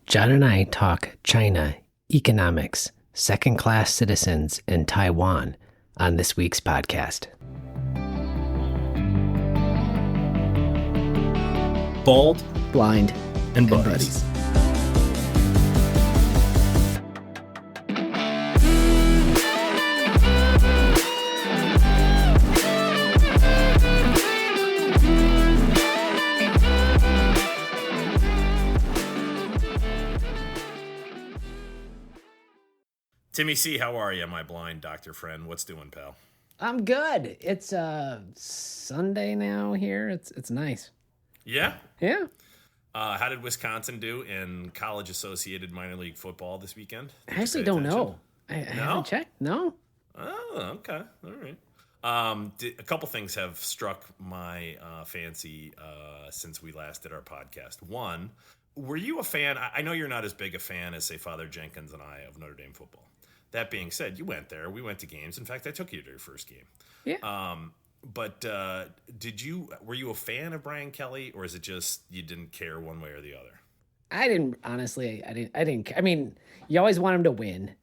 John and I talk China, economics, second-class citizens, and Taiwan on this week's podcast. Bald, Blind, and buddies. Timmy C., how are you, my blind doctor friend? What's doing, pal? I'm good. It's Sunday now here. It's nice. Yeah? Yeah. How did Wisconsin do in college-associated minor league football this weekend? I actually don't know. I haven't checked. No? Oh, okay. All right. A couple things have struck my fancy since we last did our podcast. One, were you a fan? I know you're not as big a fan as, say, Father Jenkins and I of Notre Dame football. That being said, you went there. We went to games. In fact, I took you to your first game. Yeah. But were you a fan of Brian Kelly, or is it just you didn't care one way or the other? I didn't I mean, you always want him to win,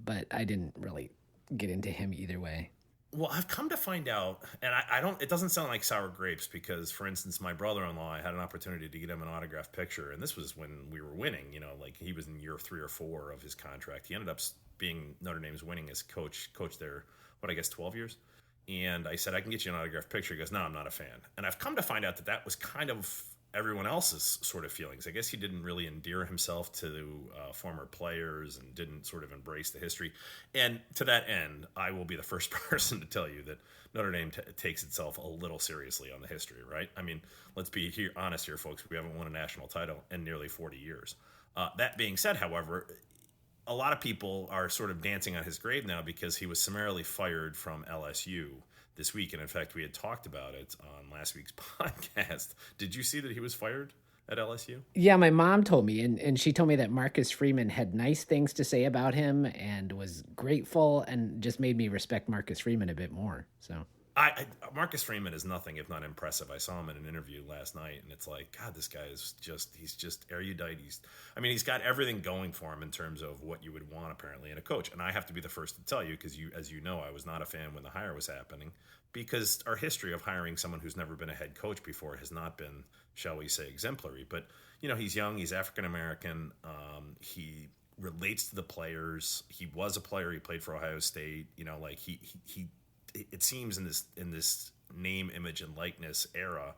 but I didn't really get into him either way. Well, I've come to find out, and I don't, it doesn't sound like sour grapes because, for instance, my brother-in-law, I had an opportunity to get him an autographed picture, and this was when we were winning, like he was in year 3 or 4 of his contract. He ended up being Notre Dame's winningest coach there, 12 years. And I said, I can get you an autographed picture. He goes, no, I'm not a fan. And I've come to find out that was kind of everyone else's sort of feelings. I guess he didn't really endear himself to former players and didn't sort of embrace the history. And to that end, I will be the first person to tell you that Notre Dame takes itself a little seriously on the history, right? I mean, let's be honest here, folks. We haven't won a national title in nearly 40 years. That being said, however, a lot of people are sort of dancing on his grave now because he was summarily fired from LSU this week. And in fact, we had talked about it on last week's podcast. Did you see that he was fired at LSU? Yeah, my mom told me, and she told me that Marcus Freeman had nice things to say about him and was grateful and just made me respect Marcus Freeman a bit more. So Marcus Freeman is nothing if not impressive. I saw him in an interview last night, and it's like, God, this guy is he's just erudite. He's got everything going for him in terms of what you would want, apparently, in a coach. And I have to be the first to tell you, because as you know, I was not a fan when the hire was happening, because our history of hiring someone who's never been a head coach before has not been, shall we say, exemplary. But, he's young, he's African-American, he relates to the players. He was a player, he played for Ohio State, it seems in this name, image, and likeness era,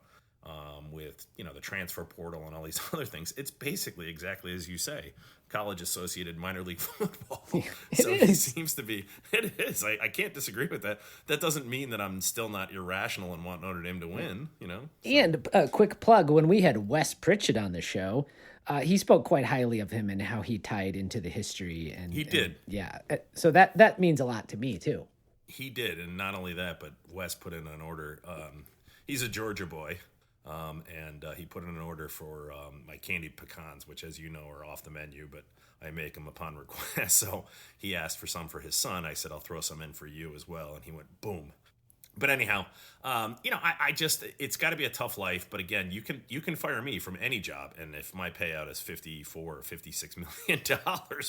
with the transfer portal and all these other things, it's basically exactly as you say, college-associated minor league football. It seems to be. It is. I can't disagree with that. That doesn't mean that I'm still not irrational and want Notre Dame to win. So. And a quick plug: when we had Wes Pritchett on the show, he spoke quite highly of him and how he tied into the history. And he did. Yeah. So that means a lot to me too. He did, and not only that, but Wes put in an order. He's a Georgia boy, and he put in an order for my candied pecans, which, as you know, are off the menu, but I make them upon request. So he asked for some for his son. I said, I'll throw some in for you as well, and he went, boom. But anyhow, I just, it's got to be a tough life. But again, you can fire me from any job, and if my payout is $54 or $56 million,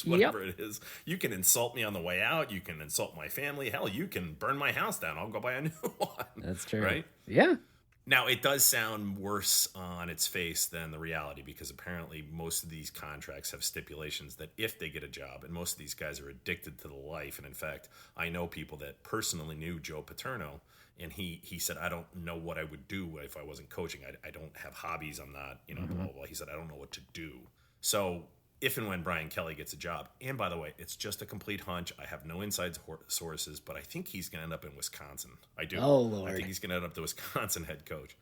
whatever it is, you can insult me on the way out. You can insult my family. Hell, you can burn my house down. I'll go buy a new one. That's true, right? Yeah. Now, it does sound worse on its face than the reality, because apparently most of these contracts have stipulations that if they get a job, and most of these guys are addicted to the life. And in fact, I know people that personally knew Joe Paterno, and he said, I don't know what I would do if I wasn't coaching. I don't have hobbies. I'm not, blah, blah, blah. He said, I don't know what to do. So if and when Brian Kelly gets a job, and by the way, it's just a complete hunch. I have no inside sources, but I think he's going to end up in Wisconsin. I do. Oh, Lord. I think he's going to end up the Wisconsin head coach.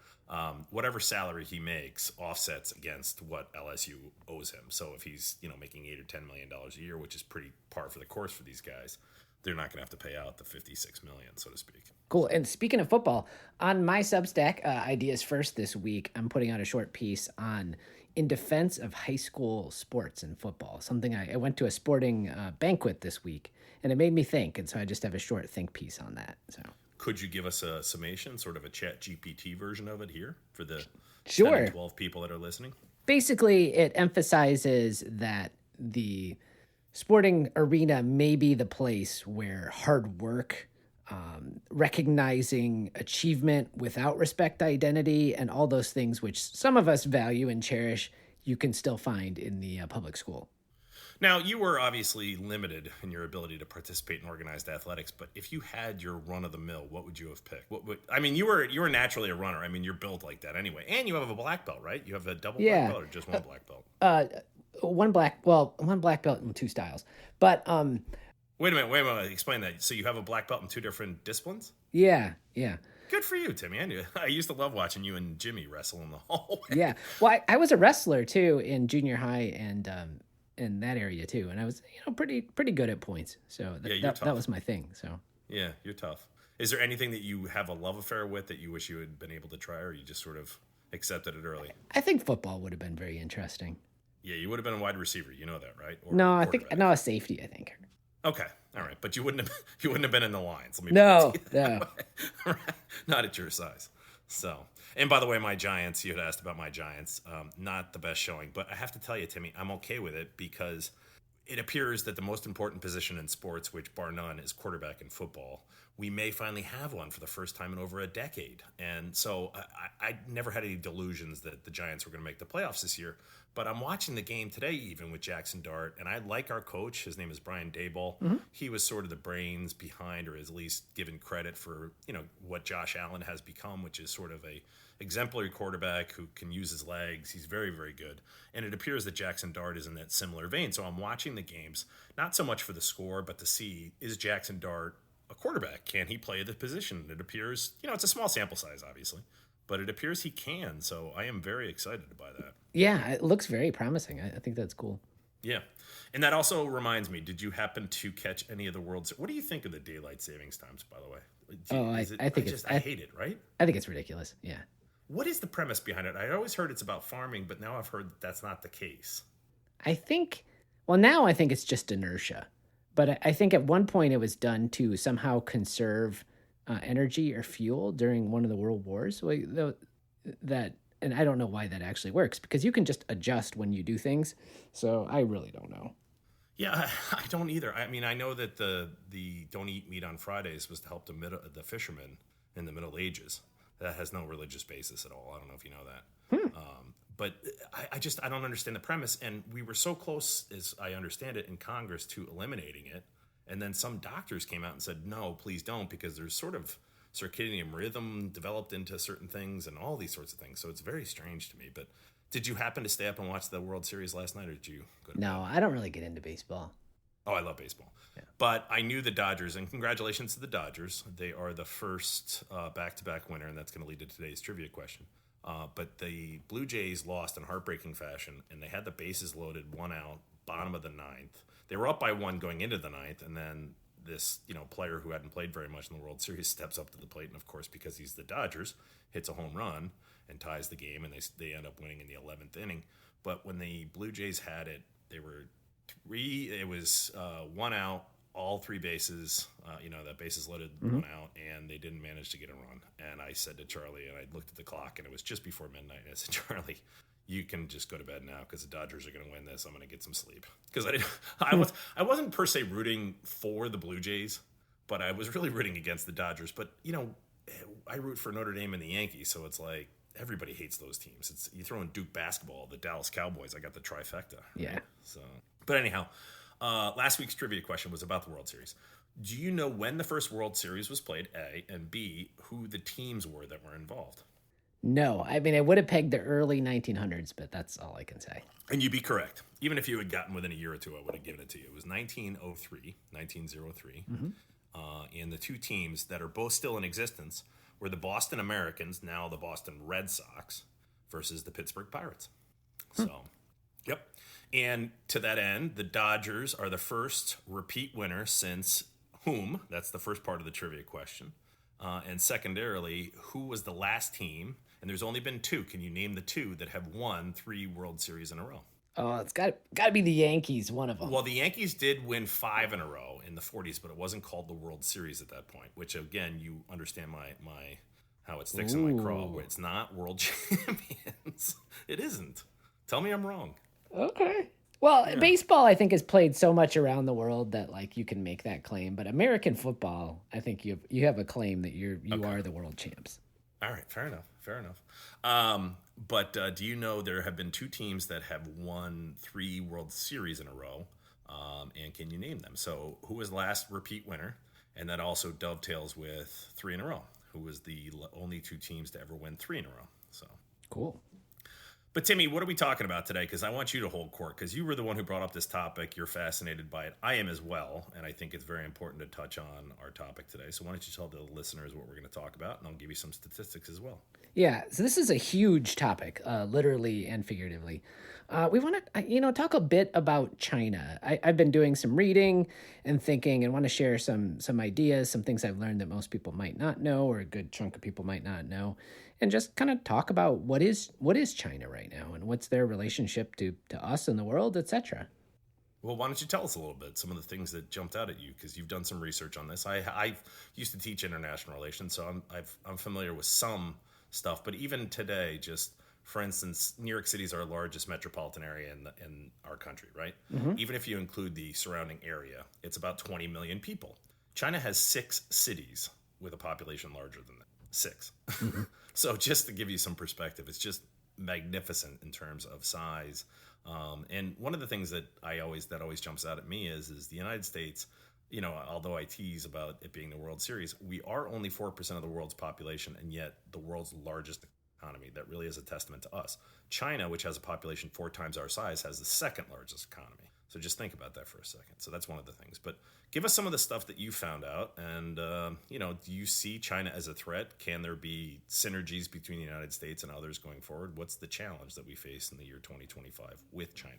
Whatever salary he makes offsets against what LSU owes him. So if he's, making $8 or $10 million a year, which is pretty par for the course for these guys, they're not going to have to pay out the $56 million, so to speak. Cool. And speaking of football, on my Substack, Ideas First this week, I'm putting out a short piece on in defense of high school sports and football. Something I went to a sporting banquet this week, and it made me think. And so I just have a short think piece on that. So could you give us a summation, sort of a Chat GPT version of it here for the Sure. 10 to 12 people that are listening? Basically, it emphasizes that the sporting arena may be the place where hard work, recognizing achievement without respect to identity, and all those things which some of us value and cherish, you can still find in the public school. Now, you were obviously limited in your ability to participate in organized athletics, but if you had your run of the mill, what would you have picked? I mean, you were naturally a runner. I mean, you're built like that anyway, and you have a black belt, right? You have a double black belt or just one black belt? One black belt in two styles, but Wait a minute. Explain that. So you have a black belt in two different disciplines? yeah. Good for you, Timmy. I used to love watching you and Jimmy wrestle in the hallway. Yeah. Well, I was a wrestler too in junior high and in that area too, and I was pretty good at points. So that was my thing. So yeah, you're tough. Is there anything that you have a love affair with that you wish you had been able to try, or you just sort of accepted it early? I think football would have been very interesting. Yeah, you would have been a wide receiver. You know that, right? Or no, a safety. I think. Okay, all right, but you wouldn't have been in the lines. No. Not at your size. So, and by the way, my Giants. You had asked about my Giants. Not the best showing, but I have to tell you, Timmy, I'm okay with it because it appears that the most important position in sports, which bar none is quarterback in football, we may finally have one for the first time in over a decade. And so I never had any delusions that the Giants were going to make the playoffs this year. But I'm watching the game today, even with Jackson Dart, and I like our coach. His name is Brian Daboll. Mm-hmm. He was sort of the brains behind, or at least given credit for, what Josh Allen has become, which is sort of a exemplary quarterback who can use his legs. He's very, very good. And it appears that Jackson Dart is in that similar vein. So I'm watching the games, not so much for the score, but to see, is Jackson Dart a quarterback? Can he play the position? It appears, it's a small sample size, obviously, but it appears he can. So I am very excited by that. Yeah, it looks very promising. I think that's cool. Yeah. And that also reminds me, did you happen to catch any of the what do you think of the daylight savings times, by the way? I hate it, right? I think it's ridiculous. Yeah. What is the premise behind it? I always heard it's about farming, but now I've heard that's not the case. Now I think it's just inertia. But I think at one point it was done to somehow conserve energy or fuel during one of the world wars. And I don't know why that actually works, because you can just adjust when you do things. So I really don't know. Yeah, I don't either. I mean, I know that the don't eat meat on Fridays was to help the fishermen in the Middle Ages. That has no religious basis at all. I don't know if you know that. But I don't understand the premise. And we were so close, as I understand it, in Congress to eliminating it. And then some doctors came out and said, no, please don't, because there's sort of circadian rhythm developed into certain things and all these sorts of things. So it's very strange to me. But did you happen to stay up and watch the World Series last night, or did you go to bed? I don't really get into baseball. Oh, I love baseball. Yeah. But I knew the Dodgers, and congratulations to the Dodgers. They are the first back-to-back winner, and that's going to lead to today's trivia question. But the Blue Jays lost in heartbreaking fashion, and they had the bases loaded, one out, bottom of the ninth. They were up by one going into the ninth, and then this player who hadn't played very much in the World Series steps up to the plate, and of course, because he's the Dodgers, hits a home run and ties the game, and they end up winning in the 11th inning. But when the Blue Jays had it, they were one out, all three bases, that bases loaded, one out, and they didn't manage to get a run. And I said to Charlie, and I looked at the clock, and it was just before midnight, and I said, Charlie, you can just go to bed now because the Dodgers are going to win this. I'm going to get some sleep. Because I wasn't per se rooting for the Blue Jays, but I was really rooting against the Dodgers. But, I root for Notre Dame and the Yankees, so it's like everybody hates those teams. You throw in Duke basketball, the Dallas Cowboys, I got the trifecta. Right? Yeah. So, but anyhow, last week's trivia question was about the World Series. Do you know when the first World Series was played, A, and B, who the teams were that were involved? No, I mean, I would have pegged the early 1900s, but that's all I can say. And you'd be correct. Even if you had gotten within a year or two, I would have given it to you. It was 1903. Mm-hmm. And the two teams that are both still in existence were the Boston Americans, now the Boston Red Sox, versus the Pittsburgh Pirates. So, yep. And to that end, the Dodgers are the first repeat winner since whom? That's the first part of the trivia question. And secondarily, who was the last team? And there's only been two. Can you name the two that have won 3 World Series in a row? Oh, it's got to be the Yankees, one of them. Well, the Yankees did win 5 in a row in the 40s, but it wasn't called the World Series at that point, which, again, you understand my how it sticks in my craw. It's not world champions. It isn't. Tell me I'm wrong. Okay. Well, Yeah. baseball, I think, is played so much around the world that like you can make that claim. But American football, I think you have a claim that you Okay. are the world champs. All right. Fair enough. Fair enough. But do you know there have been two teams that have won 3 World Series in a row? And can you name them? So, who was last repeat winner? And that also dovetails with 3 in a row. Who was the only 2 teams to ever win 3 in a row? So, Cool. but Timmy, what are we talking about today? Because I want you to hold court because you were the one who brought up this topic. You're fascinated by it. I am as well, and I think it's very important to touch on our topic today. So why don't you tell the listeners what we're going to talk about, and I'll give you some statistics as well. Yeah, so this is a huge topic, literally and figuratively. We want to, talk a bit about China. I've been doing some reading and thinking, and want to share some ideas, some things I've learned that most people might not know, or a good chunk of people might not know, and just kind of talk about what is China right now, and what's their relationship to us and the world, etc. Well, why don't you tell us a little bit, some of the things that jumped out at you, because you've done some research on this. I used to teach international relations, so I'm familiar with some stuff. But even today, just for instance, New York City is our largest metropolitan area in our country, right? Mm-hmm. Even if you include the surrounding area, it's about 20 million people. China has 6 cities with a population larger than that. 6. Mm-hmm. So just to give you some perspective, it's just magnificent in terms of size. And one of the things that always jumps out at me is the United States. Although I tease about it being the World Series, we are only 4% of the world's population, and yet the world's largest economy. That really is a testament to us. China, which has a population 4 times our size, has the second largest economy. So just think about that for a second. So that's one of the things. But give us some of the stuff that you found out. And, do you see China as a threat? Can there be synergies between the United States and others going forward? What's the challenge that we face in the year 2025 with China?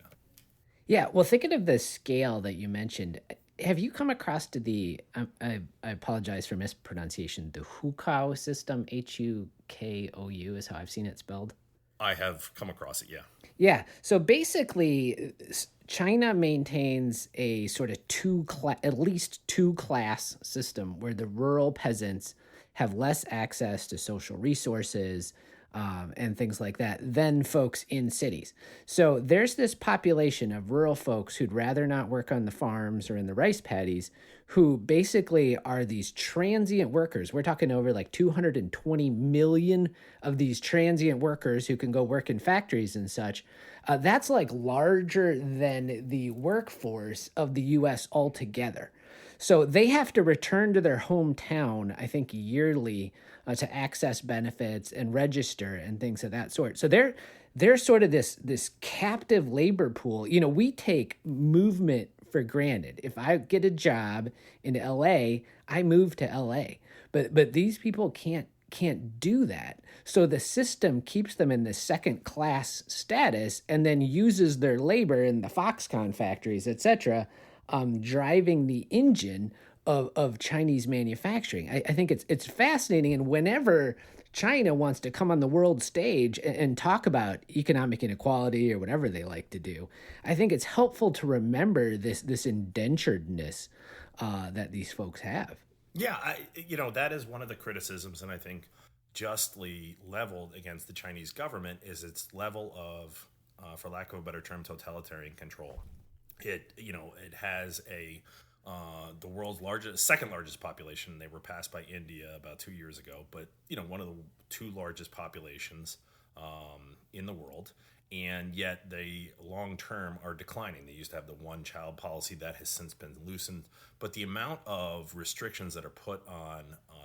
Yeah, well, thinking of the scale that you mentioned, have you come across to I apologize for mispronunciation, the Hukou system, Hukou is how I've seen it spelled? I have come across it, yeah. Yeah, so basically, China maintains a sort of at least 2-class system where the rural peasants have less access to social resources, and things like that than folks in cities. So there's this population of rural folks who'd rather not work on the farms or in the rice paddies, who basically are these transient workers. We're talking over like 220 million of these transient workers who can go work in factories and such. That's like larger than the workforce of the U.S. altogether. So they have to return to their hometown, I think, yearly to access benefits and register and things of that sort. So they're sort of this captive labor pool. We take movement for granted. If I get a job in LA, I move to LA. But these people can't do that. So the system keeps them in this second class status and then uses their labor in the Foxconn factories, etc., driving the engine of Chinese manufacturing. I think it's fascinating. And whenever China wants to come on the world stage and talk about economic inequality or whatever they like to do, I think it's helpful to remember this indenturedness that these folks have. Yeah, that is one of the criticisms, and I think justly leveled against the Chinese government is its level of, for lack of a better term, totalitarian control. It has the world's second largest population. They were passed by India about 2 years ago, but one of the 2 largest populations in the world, and yet they long term are declining. They used to have the 1-child policy that has since been loosened, but the amount of restrictions that are put on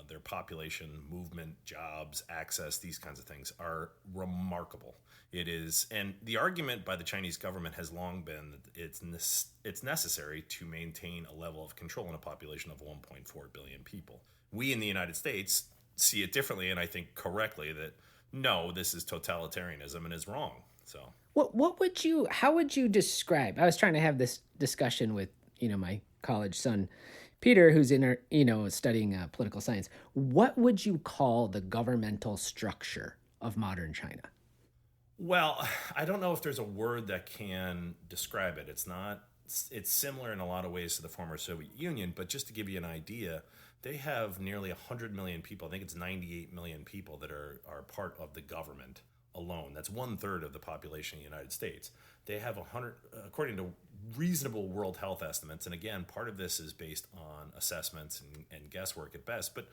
their population, movement, jobs, access, these kinds of things are remarkable. It is, and the argument by the Chinese government has long been that it's necessary to maintain a level of control in a population of 1.4 billion people. We in the United States see it differently, and I think correctly, that no, this is totalitarianism and is wrong. So, how would you describe? I was trying to have this discussion with my college son, Peter, who's studying political science. What would you call the governmental structure of modern China? Well, I don't know if there's a word that can describe it. It's similar in a lot of ways to the former Soviet Union, but just to give you an idea, they have nearly 100 million people. I think it's 98 million people that are part of the government. alone. That's 1/3 of the population of the United States. They have 100, according to reasonable World Health estimates. And again, part of this is based on assessments and guesswork at best, but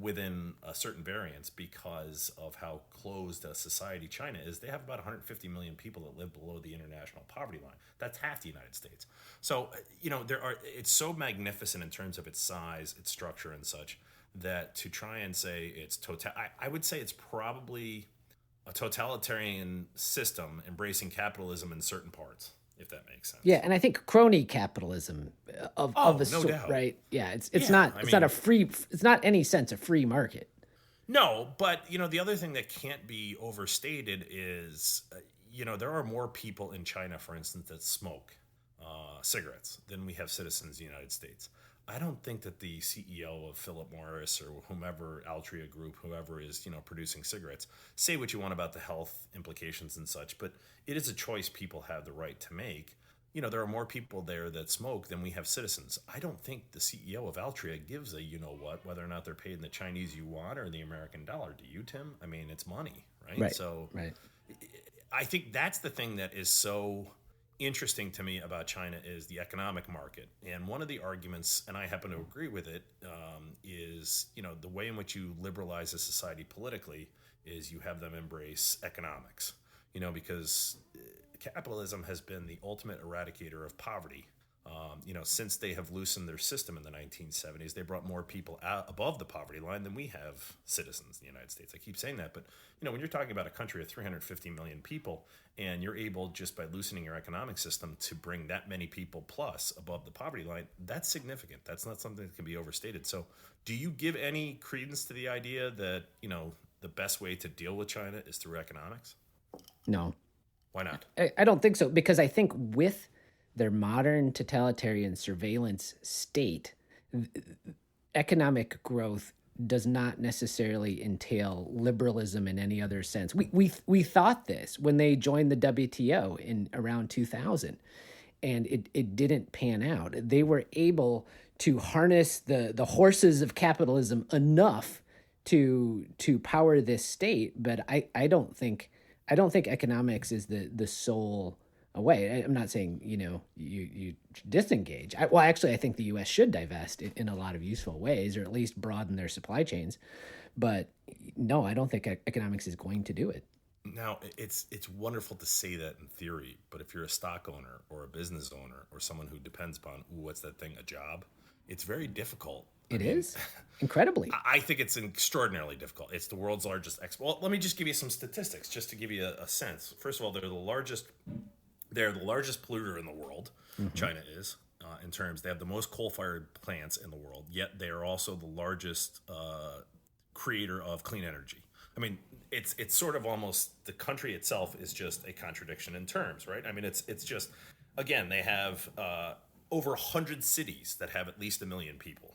within a certain variance because of how closed a society China is. They have about 150 million people that live below the international poverty line. That's half the United States. So, it's so magnificent in terms of its size, its structure and such, that to try and say it's I would say it's probably a totalitarian system embracing capitalism in certain parts, if that makes sense. Yeah, and I think crony capitalism of a sort, doubt. right? Yeah, it's not any sense of free market. No, but the other thing that can't be overstated is there are more people in China, for instance, that smoke cigarettes than we have citizens in the United States. I don't think that the CEO of Philip Morris or whomever, Altria Group, whoever is, producing cigarettes, say what you want about the health implications and such, but it is a choice people have the right to make. There are more people there that smoke than we have citizens. I don't think the CEO of Altria gives a whether or not they're paid in the Chinese yuan or the American dollar. Do you, Tim? I mean, it's money, right? Right. So right. I think that's the thing that is so interesting to me about China is the economic market. And one of the arguments, and I happen to agree with it, is, the way in which you liberalize a society politically is you have them embrace economics, because capitalism has been the ultimate eradicator of poverty. Since they have loosened their system in the 1970s, they brought more people out above the poverty line than we have citizens in the United States. I keep saying that, but when you're talking about a country of 350 million people, and you're able just by loosening your economic system to bring that many people plus above the poverty line, that's significant. That's not something that can be overstated. So, do you give any credence to the idea that the best way to deal with China is through economics? No. Why not? I don't think so, because I think with their modern totalitarian surveillance state, economic growth does not necessarily entail liberalism in any other sense. We thought this when they joined the WTO in around 2000, and it didn't pan out. They were able to harness the horses of capitalism enough to power this state, but I don't think economics is the sole way. I'm not saying you disengage. I think the U.S. should divest in a lot of useful ways, or at least broaden their supply chains. But no, I don't think economics is going to do it. Now, it's wonderful to say that in theory, but if you're a stock owner or a business owner or someone who depends upon what's that thing, a job, it's very difficult. It is incredibly. I think it's extraordinarily difficult. It's the world's largest export. Well, let me just give you some statistics just to give you a sense. First of all, they're the largest polluter in the world. Mm-hmm. China is, in terms, they have the most coal-fired plants in the world, yet they are also the largest creator of clean energy. I mean, it's sort of almost, the country itself is just a contradiction in terms, right? I mean, it's just, again, they have over 100 cities that have at least 1 million people.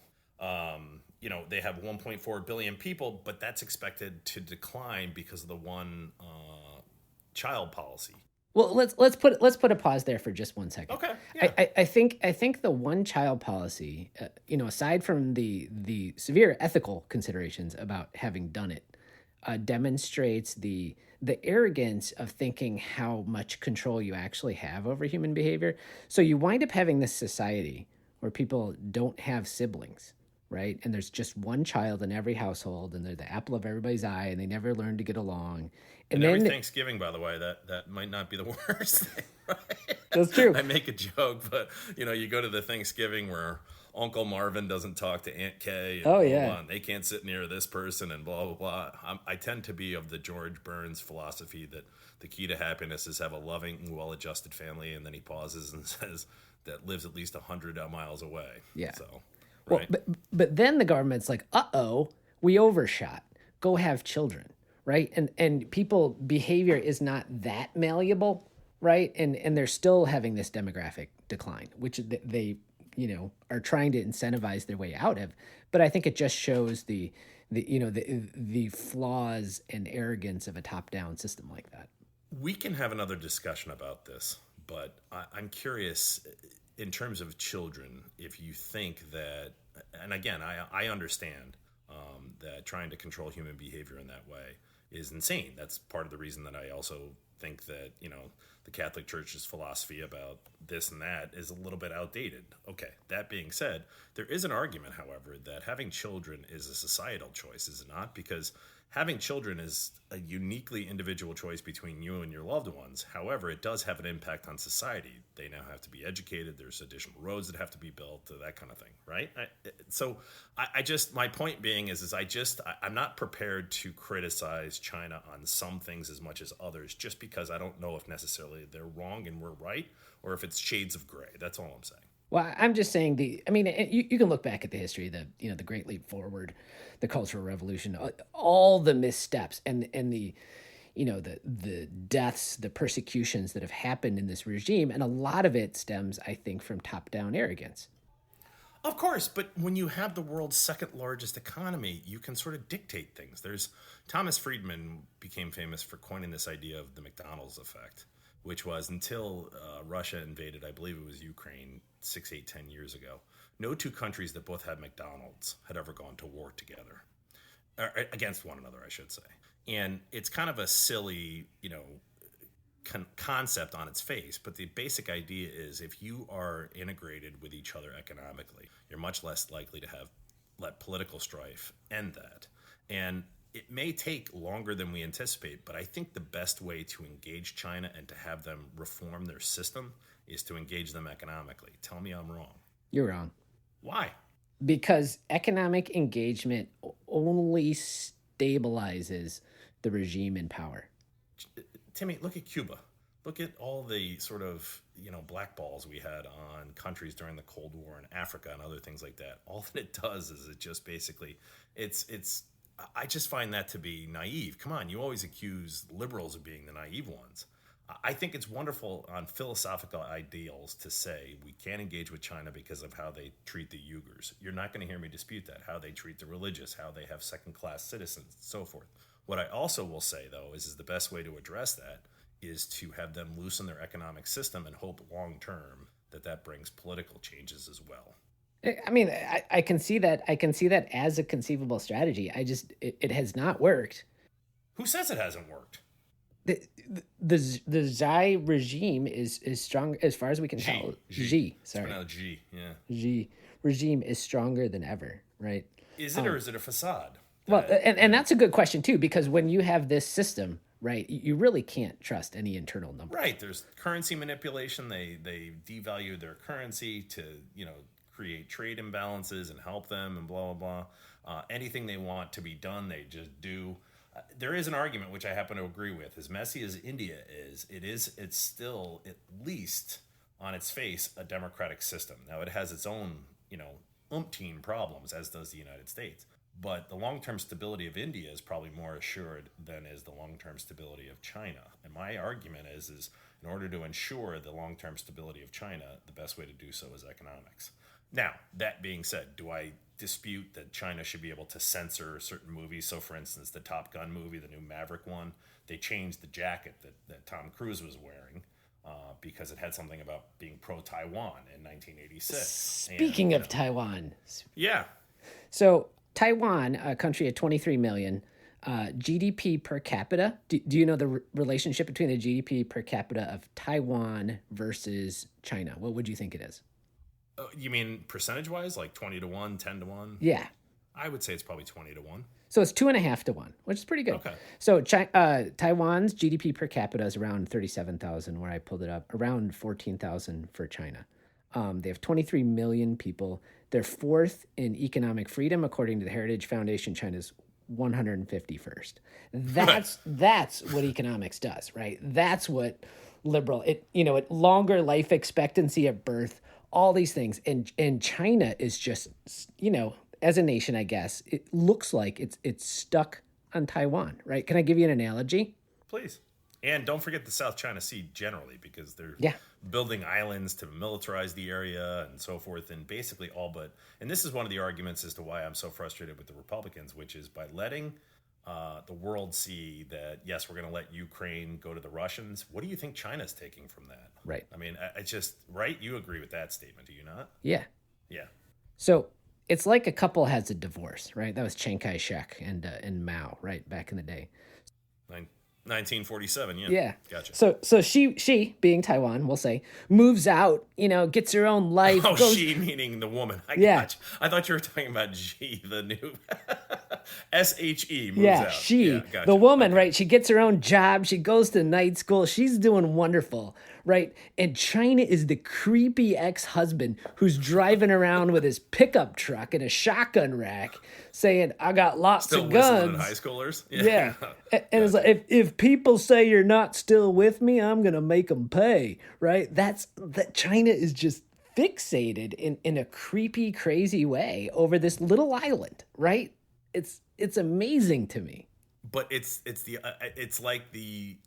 They have 1.4 billion people, but that's expected to decline because of the one child policy. Well, let's put a pause there for just 1 second. Okay. Yeah. I think the one child policy, aside from the severe ethical considerations about having done it, demonstrates the arrogance of thinking how much control you actually have over human behavior. So you wind up having this society where people don't have siblings, right? And there's just one child in every household, and they're the apple of everybody's eye, and they never learn to get along. And then every Thanksgiving, by the way, that might not be the worst thing, right? That's true. I make a joke, but you go to the Thanksgiving where Uncle Marvin doesn't talk to Aunt Kay. And blah, and they can't sit near this person and blah, blah, blah. I tend to be of the George Burns philosophy that the key to happiness is have a loving, well-adjusted family. And then he pauses and says that lives at least 100 miles away. Yeah. So, right. Well, but then the government's like, we overshot. Go have children, right? And people behavior is not that malleable, right? And they're still having this demographic decline, which they are trying to incentivize their way out of. But I think it just shows the flaws and arrogance of a top-down system like that. We can have another discussion about this, but I'm curious in terms of children, if you think that, and again, I understand that trying to control human behavior in that way is insane. That's part of the reason that I also think that, the Catholic Church's philosophy about this and that is a little bit outdated. Okay, that being said, there is an argument, however, that having children is a societal choice, is it not? Because having children is a uniquely individual choice between you and your loved ones. However, it does have an impact on society. They now have to be educated. There's additional roads that have to be built, that kind of thing, right? My point being is I'm not prepared to criticize China on some things as much as others, just because I don't know if necessarily they're wrong and we're right, or if it's shades of gray. That's all I'm saying. Well, I'm just saying you can look back at the history, the Great Leap Forward, the Cultural Revolution, all the missteps and the deaths, the persecutions that have happened in this regime. And a lot of it stems, I think, from top-down arrogance. Of course, but when you have the world's second largest economy, you can sort of dictate things. Thomas Friedman became famous for coining this idea of the McDonald's effect, which was until Russia invaded, I believe it was Ukraine, 6, 8, 10 years ago. No two countries that both had McDonald's had ever gone to war together, or against one another, I should say. And it's kind of a silly, concept on its face, but the basic idea is if you are integrated with each other economically, you're much less likely to let political strife end that. And it may take longer than we anticipate, but I think the best way to engage China and to have them reform their system is to engage them economically. Tell me I'm wrong. You're wrong. Why? Because economic engagement only stabilizes the regime in power. Timmy, look at Cuba. Look at all the sort of, blackballs we had on countries during the Cold War in Africa and other things like that. All that it does is it just basically, I just find that to be naive. Come on, you always accuse liberals of being the naive ones. I think it's wonderful on philosophical ideals to say we can't engage with China because of how they treat the Uyghurs. You're not going to hear me dispute that, how they treat the religious, how they have second-class citizens, and so forth. What I also will say, though, is the best way to address that is to have them loosen their economic system and hope long-term that brings political changes as well. I mean, I can see that. I can see that as a conceivable strategy. It has not worked. Who says it hasn't worked? The Xi regime is strong as far as we can tell. Xi, sorry. It's G, yeah. Xi regime is stronger than ever, right? Is it or is it a facade? Well, and that's a good question too, because when you have this system, right, you really can't trust any internal numbers. Right. There's currency manipulation. They devalue their currency to create trade imbalances and help them and blah blah blah. Anything they want to be done, they just do. There is an argument which I happen to agree with. As messy as India is, it's still at least on its face a democratic system. Now it has its own umpteen problems, as does the United States. But the long-term stability of India is probably more assured than is the long-term stability of China. And my argument is in order to ensure the long-term stability of China, the best way to do so is economics. Now, that being said, do I dispute that China should be able to censor certain movies? So, for instance, the Top Gun movie, the new Maverick one, they changed the jacket that Tom Cruise was wearing because it had something about being pro-Taiwan in 1986. Speaking of Taiwan. Yeah. So Taiwan, a country of 23 million, GDP per capita. Do you know the relationship between the GDP per capita of Taiwan versus China? What would you think it is? You mean percentage-wise, like 20 to 1, 10 to 1? Yeah. I would say it's probably 20 to 1. So it's 2.5 to 1, which is pretty good. Okay. So Taiwan's GDP per capita is around 37,000, where I pulled it up, around 14,000 for China. They have 23 million people. They're fourth in economic freedom, according to the Heritage Foundation. China's 151st. That's what economics does, right? That's what liberal, longer life expectancy at birth, all these things. And China is just, as a nation, I guess, it looks like it's stuck on Taiwan, right? Can I give you an analogy? Please. And don't forget the South China Sea generally, because they're building islands to militarize the area and so forth, and basically and this is one of the arguments as to why I'm so frustrated with the Republicans, which is by letting the world see that, yes, we're going to let Ukraine go to the Russians. What do you think China's taking from that? Right. I mean, I just, right? You agree with that statement, do you not? Yeah. Yeah. So it's like a couple has a divorce, right? That was Chiang Kai-shek and Mao, right, back in the day. Nin- 1947. Yeah. Yeah. Gotcha. So she being Taiwan, we'll say, moves out, gets her own life. Oh, goes, she meaning the woman. Yeah. Gotcha. I thought you were talking about G, the new SHE moves Yeah, out. she, Yeah, gotcha. the woman, Okay. right? She gets her own job. She goes to night school. She's doing wonderful, right? And China is the creepy ex-husband who's driving around with his pickup truck and a shotgun rack saying, I got lots Still of whistling guns. at high schoolers. Yeah. And it's like, if people say you're not still with me, I'm going to make them pay, right? That China is just fixated in a creepy, crazy way over this little island, right? It's amazing to me. But it's like the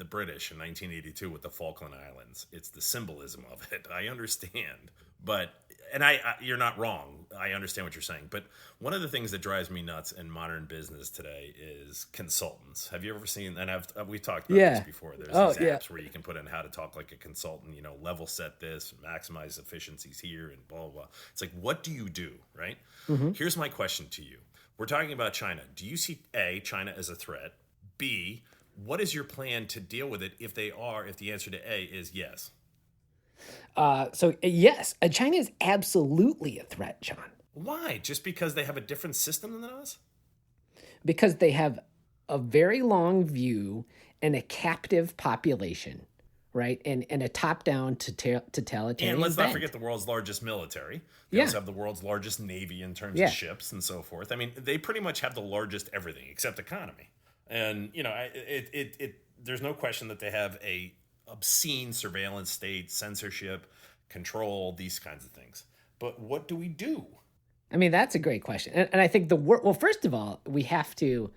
British in 1982 with the Falkland Islands. It's the symbolism of it. I understand, but you're not wrong. I understand what you're saying. But one of the things that drives me nuts in modern business today is consultants. Have you ever seen? And we've talked about this before. There's these apps where you can put in how to talk like a consultant. Level set this, maximize efficiencies here, and blah blah blah. It's like, what do you do, right? Mm-hmm. Here's my question to you. We're talking about China. Do you see A, China as a threat? B, what is your plan to deal with it if the answer to A is yes? So yes, China is absolutely a threat, John. Why? Just because they have a different system than us? Because they have a very long view and a captive population, right? And a top-down totalitarian And let's bent. not forget the world's largest military. They also have the world's largest navy in terms of ships and so forth. I mean, they pretty much have the largest everything except economy. And, there's no question that they have a obscene surveillance state, censorship, control, these kinds of things. But what do we do? I mean, that's a great question. And I think well, first of all, we have to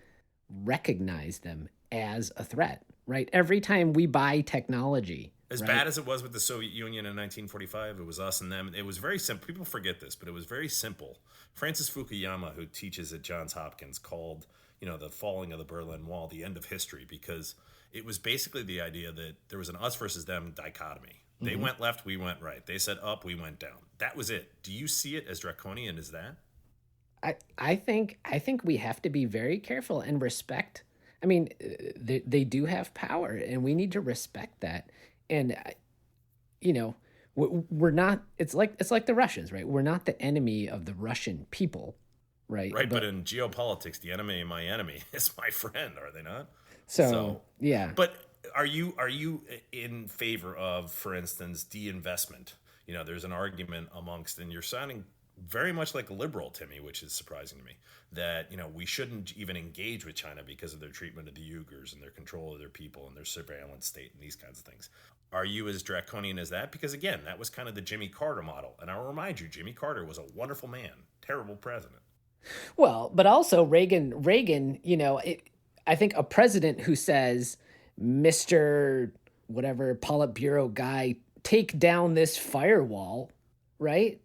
recognize them as a threat, right? Every time we buy technology. As bad as it was with the Soviet Union in 1945, it was us and them. It was very simple. People forget this, but it was very simple. Francis Fukuyama, who teaches at Johns Hopkins, called, the falling of the Berlin Wall the end of history, because it was basically the idea that there was an us versus them dichotomy. They went left, we went right. They said up, we went down. That was it. Do you see it as draconian as that? I think we have to be very careful and respect. I mean, they do have power, and we need to respect that. And we're not. It's like the Russians, right? We're not the enemy of the Russian people, right? Right. But in geopolitics, the enemy of my enemy is my friend. Are they not? So yeah. But are you in favor of, for instance, de-investment? There's an argument amongst, and you're sounding very much like a liberal, Timmy, which is surprising to me, that, we shouldn't even engage with China because of their treatment of the Uyghurs and their control of their people and their surveillance state and these kinds of things. Are you as draconian as that? Because, again, that was kind of the Jimmy Carter model. And I'll remind you, Jimmy Carter was a wonderful man, terrible president. Well, but also Reagan, I think a president who says, Mr. whatever Politburo guy, take down this firewall, right?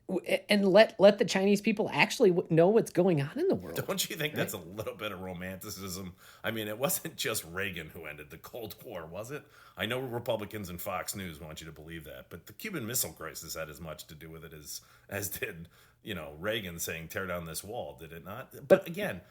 And let the Chinese people actually know what's going on in the world. Don't you think that's a little bit of romanticism? I mean, it wasn't just Reagan who ended the Cold War, was it? I know Republicans and Fox News want you to believe that, but the Cuban Missile Crisis had as much to do with it as did, Reagan saying tear down this wall, did it not? But again,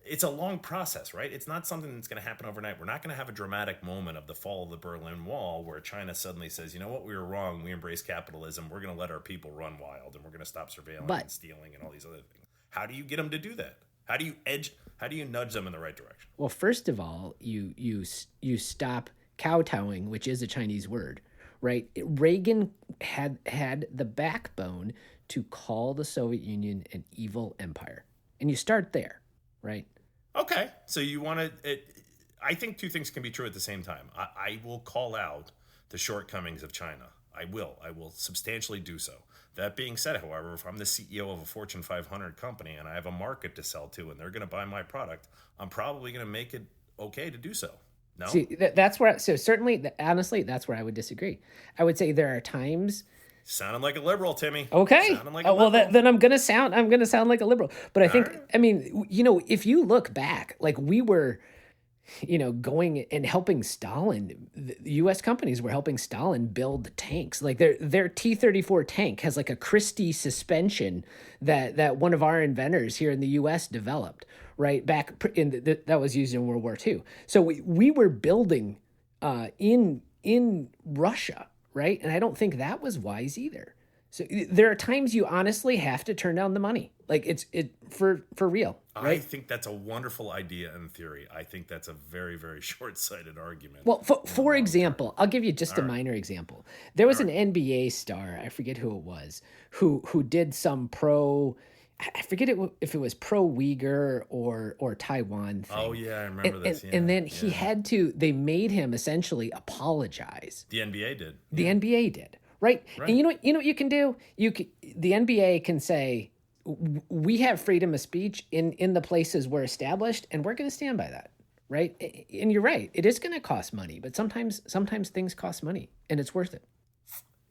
it's a long process, right? It's not something that's going to happen overnight. We're not going to have a dramatic moment of the fall of the Berlin Wall where China suddenly says, you know what, we were wrong. We embrace capitalism. We're going to let our people run wild, and we're going to stop surveilling and stealing and all these other things. How do you get them to do that? How do you nudge them in the right direction? Well, first of all, you stop kowtowing, which is a Chinese word, right? Reagan had the backbone to call the Soviet Union an evil empire. And you start there, right? Okay, so you want to... I think two things can be true at the same time. I will call out the shortcomings of China. I will substantially do so. That being said, however, if I'm the CEO of a Fortune 500 company and I have a market to sell to and they're going to buy my product, I'm probably going to make it okay to do so. No? See, that's where... So certainly, honestly, that's where I would disagree. I would say there are times... Sounding like a liberal, Timmy. Okay. Sounding like a liberal. Well, then I'm gonna sound like a liberal. But I think, I mean, if you look back, like we were, going and helping Stalin. The U.S. companies were helping Stalin build tanks. Like their T-34 tank has like a Christie suspension that one of our inventors here in the U.S. developed, right? Back that was used in World War II. So we were building in Russia, right? And I don't think that was wise either. So there are times you honestly have to turn down the money. Like it's for real. Right? I think that's a wonderful idea in theory. I think that's a very, very short-sighted argument. Well, for example, I'll give you just a minor example. There was an NBA star, I forget who it was, who did some I forget if it was pro Uyghur or Taiwan thing. Oh yeah, I remember this. And then they made him essentially apologize. The NBA did. The NBA did. Right? And you know what you can do? The NBA can say, we have freedom of speech in the places we're established, and we're going to stand by that, right? And you're right. It is going to cost money, but sometimes things cost money, and it's worth it.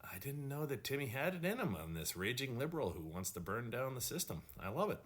I didn't know that Timmy had it in him on this raging liberal who wants to burn down the system. I love it.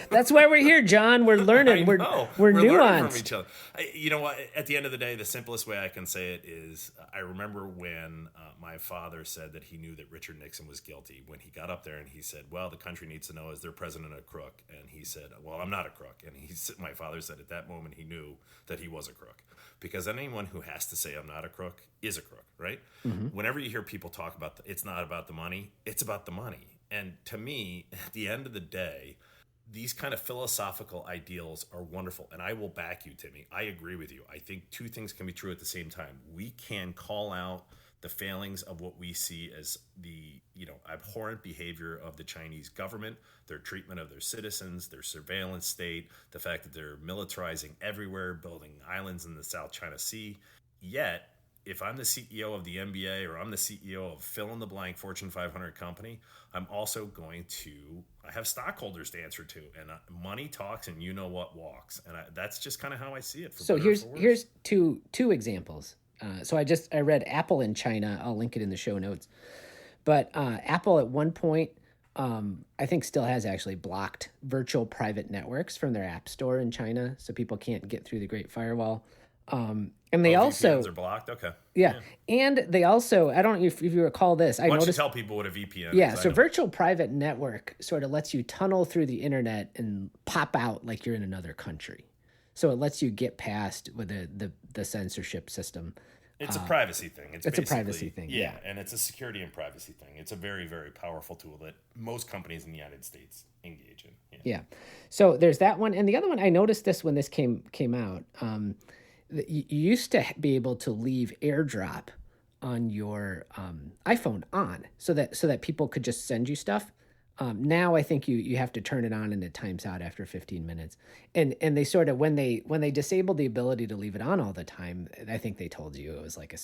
That's why we're here, John. We're learning. We're nuanced. Learning from each other. You know what? At the end of the day, the simplest way I can say it is I remember when my father said that he knew that Richard Nixon was guilty when he got up there and he said, well, the country needs to know, is their president a crook? And he said, well, I'm not a crook. And my father said at that moment he knew that he was a crook. Because anyone who has to say I'm not a crook is a crook, right? Mm-hmm. Whenever you hear people talk about it's not about the money, it's about the money. And to me, at the end of the day, these kind of philosophical ideals are wonderful. And I will back you, Timmy. I agree with you. I think two things can be true at the same time. We can call out the failings of what we see as the abhorrent behavior of the Chinese government, their treatment of their citizens, their surveillance state, the fact that they're militarizing everywhere, building islands in the South China Sea. Yet, if I'm the CEO of the NBA or I'm the CEO of fill in the blank Fortune 500 company, I'm also I have stockholders to answer to, and money talks and you know what walks. And that's just kind of how I see it. So here's two examples. So I read Apple in China. I'll link it in the show notes. But Apple at one point, I think still has actually blocked virtual private networks from their app store in China, so people can't get through the Great Firewall. And they also VPNs are blocked. Okay. Yeah, and they also, I don't know if you recall this. Why don't you tell people what a VPN is? Yeah, so virtual private network sort of lets you tunnel through the internet and pop out like you're in another country. So it lets you get past with the censorship system. It's a privacy thing. It's a privacy thing. Yeah, and it's a security and privacy thing. It's a very, very powerful tool that most companies in the United States engage in. Yeah. So there's that one, and the other one. I noticed this when this came out. You used to be able to leave AirDrop on your iPhone on, so that people could just send you stuff. Now I think you have to turn it on and it times out after 15 minutes. And they sort of when they disabled the ability to leave it on all the time, I think they told you it was like a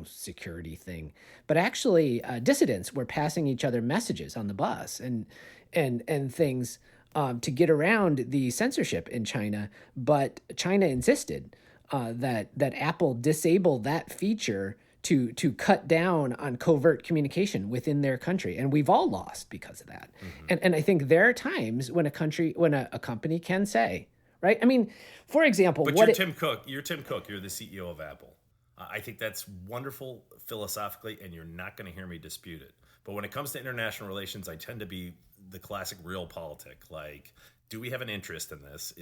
security thing. But actually, dissidents were passing each other messages on the bus and things to get around the censorship in China. But China insisted that Apple disable that feature to cut down on covert communication within their country, and we've all lost because of that. Mm-hmm. And I think there are times when a company can say, right? I mean, for example, but you're Tim Cook. You're the CEO of Apple. I think that's wonderful philosophically, and you're not going to hear me dispute it. But when it comes to international relations, I tend to be the classic realpolitik. Like, do we have an interest in this?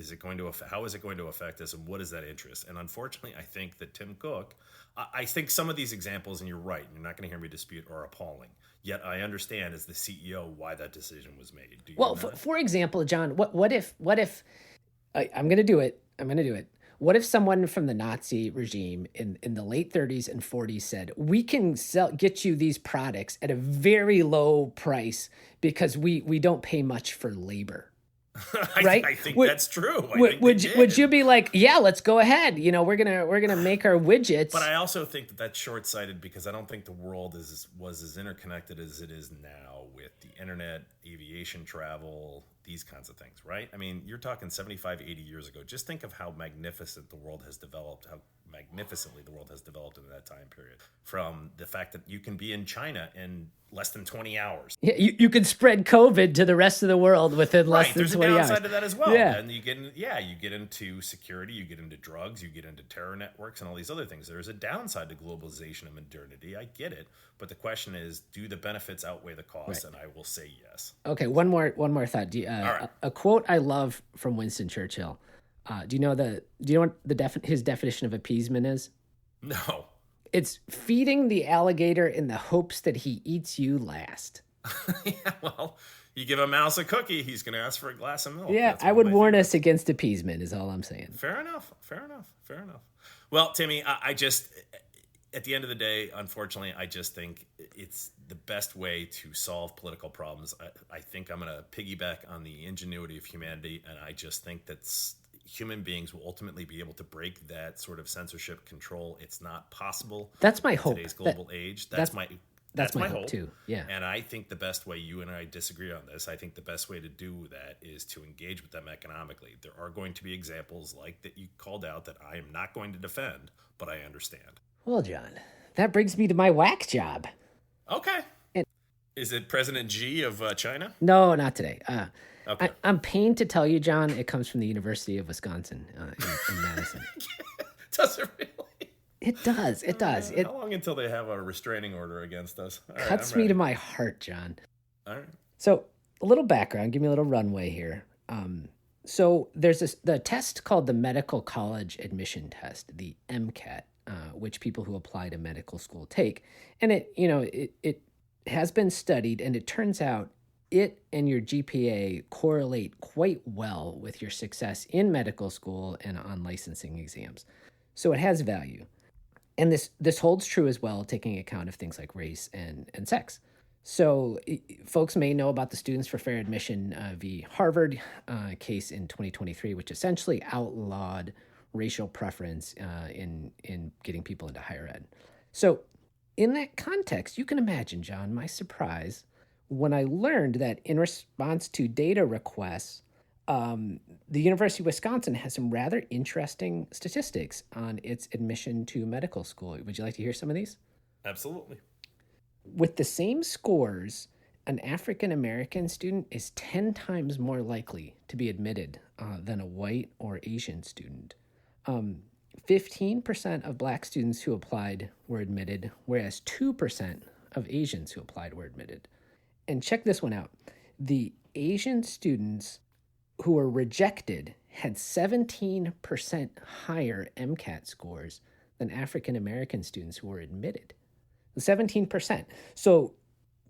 How is it going to affect us, and what is that interest? And unfortunately, I think that Tim Cook, I think some of these examples, and you're right, you're not going to hear me dispute, are appalling. Yet I understand as the CEO why that decision was made. Well, for example, John, what if I'm going to do it. What if someone from the Nazi regime in the late 30s and 40s said, we can get you these products at a very low price because we don't pay much for labor? Right? I think that's true. Would you be like, yeah, let's go ahead. We're gonna make our widgets. But I also think that that's short-sighted because I don't think the world was as interconnected as it is now with the internet, aviation travel, these kinds of things, right? I mean, you're talking 75, 80 years ago. Just think of how magnificently the world has developed in that time period. From the fact that you can be in China and less than 20 hours. Yeah, you could spread COVID to the rest of the world within less than There's 20 a hours. downside to that as well. Yeah. And you get into security, you get into drugs, you get into terror networks and all these other things. There's a downside to globalization and modernity. I get it. But the question is, do the benefits outweigh the costs? Right. And I will say yes. Okay, one more thought. right. A quote I love from Winston Churchill. Do you know what his definition of appeasement is? No. It's feeding the alligator in the hopes that he eats you last. Yeah, well, you give a mouse a cookie, he's going to ask for a glass of milk. Yeah, That's I one would of my warn favorites. us against appeasement is all I'm saying. Fair enough. Well, Timmy, I just, at the end of the day, unfortunately, I just think it's the best way to solve political problems. I think I'm going to piggyback on the ingenuity of humanity, and I just think that's human beings will ultimately be able to break that sort of censorship control. It's not possible. That's my in hope. Today's global age. That's my hope too. Yeah. And I think the best way, you and I disagree on this, I think the best way to do that is to engage with them economically. There are going to be examples like that you called out that I am not going to defend, but I understand. Well, John, that brings me to my whack job. Okay. Is it President Xi of China? No, not today. Okay. I'm pained to tell you, John, it comes from the University of Wisconsin in Madison. Does it really? It does. It does. It How long until they have a restraining order against us? All right, cuts I'm me ready. to my heart, John. All right. So a little background, give me a little runway here. So there's the test called the Medical College Admission Test, the MCAT, which people who apply to medical school take, and it has been studied, and it turns out it and your GPA correlate quite well with your success in medical school and on licensing exams. So it has value. And this holds true as well, taking account of things like race and sex. So folks may know about the Students for Fair Admission v. Harvard case in 2023, which essentially outlawed racial preference in getting people into higher ed. So in that context, you can imagine, John, my surprise when I learned that in response to data requests, the University of Wisconsin has some rather interesting statistics on its admission to medical school. Would you like to hear some of these? Absolutely. With the same scores, an African-American student is 10 times more likely to be admitted than a white or Asian student. 15% of Black students who applied were admitted, whereas 2% of Asians who applied were admitted. And check this one out. The Asian students who were rejected had 17% higher MCAT scores than African-American students who were admitted. 17%. So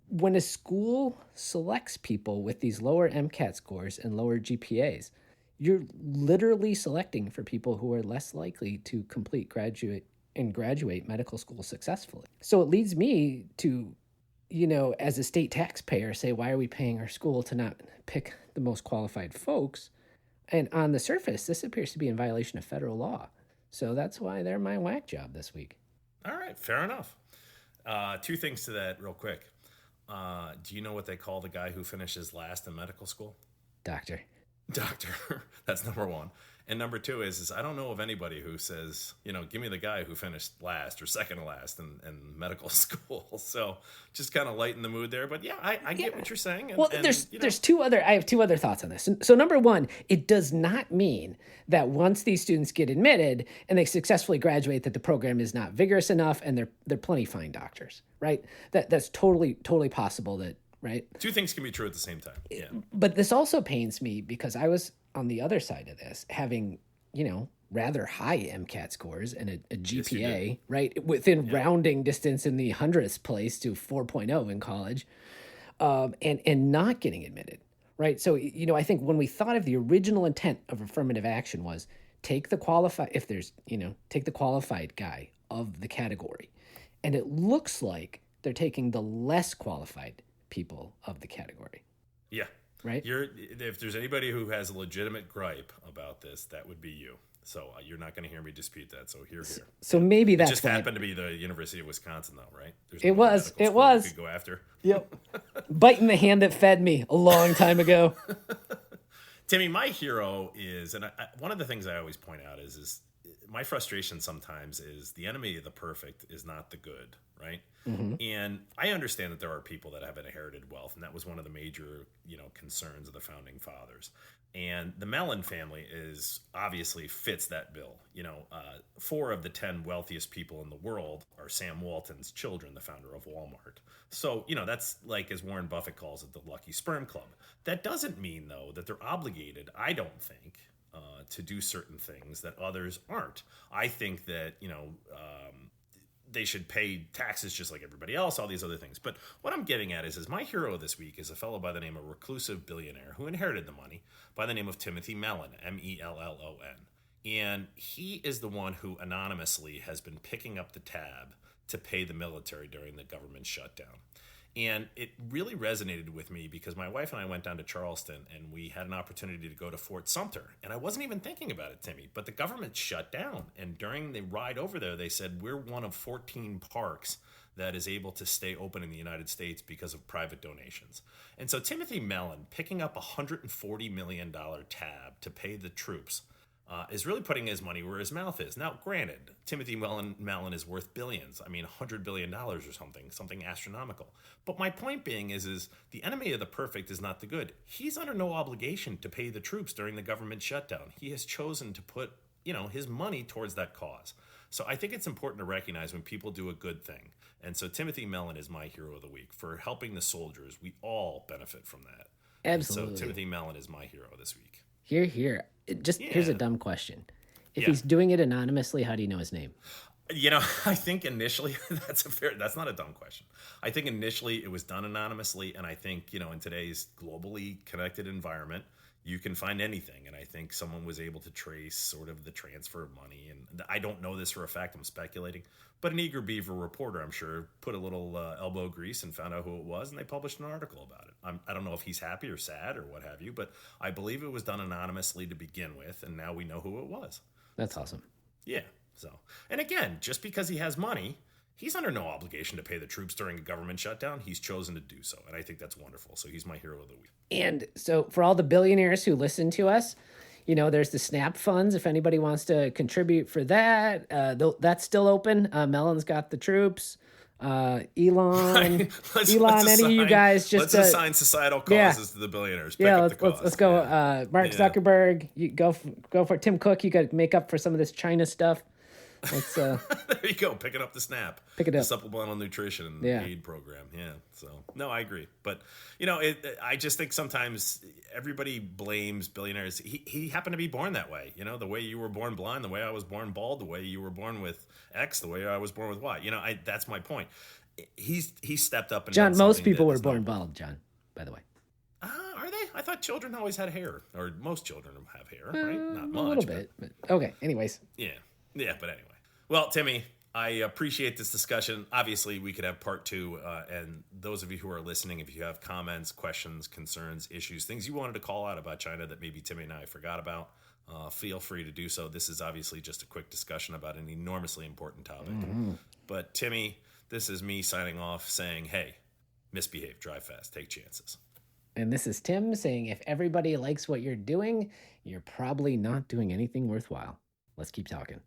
when a school selects people with these lower MCAT scores and lower GPAs, you're literally selecting for people who are less likely to graduate medical school successfully. So it leads me to, as a state taxpayer, say, why are we paying our school to not pick the most qualified folks? And on the surface, this appears to be in violation of federal law. So that's why they're my whack job this week. All right, fair enough. Two things to that real quick. Do you know what they call the guy who finishes last in medical school? Doctor. That's number one. And number two is I don't know of anybody who says, give me the guy who finished last or second to last in medical school. So just kind of lighten the mood there. But yeah, I get what you're saying. Well, I have two other thoughts on this. So number one, it does not mean that once these students get admitted and they successfully graduate that the program is not vigorous enough and they're plenty fine doctors, right? That's totally possible that, right? Two things can be true at the same time. Yeah. But this also pains me because I was on the other side of this, having, rather high MCAT scores and a GPA, right? Within rounding distance in the hundredth place to 4.0 in college, and not getting admitted, right? So, I think when we thought of the original intent of affirmative action was take the qualified guy of the category. And it looks like they're taking the less qualified people of the category. Yeah. Right. If there's anybody who has a legitimate gripe about this, that would be you. So you're not going to hear me dispute that. So here. So maybe that's it just happened to be the University of Wisconsin, though, right? There's it was. You could go after. Yep. Biting the hand that fed me a long time ago. Timmy, my hero is, and one of the things I always point out is my frustration sometimes is the enemy of the perfect is not the good, right? And I understand that there are people that have inherited wealth, and that was one of the major, concerns of the founding fathers. And the Mellon family is obviously fits that bill. 4 of the 10 wealthiest people in the world are Sam Walton's children, the founder of Walmart. So, that's like, as Warren Buffett calls it, the lucky sperm club. That doesn't mean, though, that they're obligated, I don't think, to do certain things that others aren't. I think that, they should pay taxes just like everybody else, all these other things. But what I'm getting at is my hero this week is a fellow by the name of reclusive billionaire who inherited the money by the name of Timothy Mellon, Mellon. And he is the one who anonymously has been picking up the tab to pay the military during the government shutdown. And it really resonated with me because my wife and I went down to Charleston and we had an opportunity to go to Fort Sumter. And I wasn't even thinking about it, Timmy, but the government shut down. And during the ride over there, they said, we're one of 14 parks that is able to stay open in the United States because of private donations. And so Timothy Mellon picking up a $140 million tab to pay the troops is really putting his money where his mouth is. Now, granted, Timothy Mellon is worth billions. I mean, $100 billion or something astronomical. But my point being is the enemy of the perfect is not the good. He's under no obligation to pay the troops during the government shutdown. He has chosen to put, his money towards that cause. So I think it's important to recognize when people do a good thing. And so Timothy Mellon is my hero of the week for helping the soldiers. We all benefit from that. Absolutely. And so Timothy Mellon is my hero this week. Here. Here's a dumb question. If he's doing it anonymously, how do you know his name? I think initially that's not a dumb question. I think initially it was done anonymously. And I think, in today's globally connected environment, you can find anything. And I think someone was able to trace sort of the transfer of money. And I don't know this for a fact, I'm speculating, but an eager beaver reporter, I'm sure, put a little elbow grease and found out who it was. And they published an article about it. I don't know if he's happy or sad or what have you, but I believe it was done anonymously to begin with. And now we know who it was. That's awesome. Yeah. So, and again, just because he has money, he's under no obligation to pay the troops during a government shutdown. He's chosen to do so. And I think that's wonderful. So he's my hero of the week. And so for all the billionaires who listen to us, there's the SNAP funds. If anybody wants to contribute for that, that's still open. Mellon's got the troops. Elon, any of you guys just let's assign societal causes to the billionaires. Let's go. Mark Zuckerberg, you go for Tim Cook. You got to make up for some of this China stuff. Let's there you go, picking up the SNAP, pick it up, the supplemental nutrition aid program. Yeah, so no, I agree, but I just think sometimes everybody blames billionaires. He happened to be born that way. The way you were born blind, the way I was born bald, the way you were born with X, the way I was born with Y. That's my point. He's stepped up and John. Most people were born bald, John. By the way. Are they? I thought children always had hair, or most children have hair, right? Not much. A little bit. But okay. Anyways. Yeah, but anyway. Well, Timmy, I appreciate this discussion. Obviously, we could have part 2, and those of you who are listening, if you have comments, questions, concerns, issues, things you wanted to call out about China that maybe Timmy and I forgot about, feel free to do so. This is obviously just a quick discussion about an enormously important topic. Mm-hmm. But Timmy, this is me signing off saying, hey, misbehave, drive fast, take chances. And this is Tim saying, if everybody likes what you're doing, you're probably not doing anything worthwhile. Let's keep talking.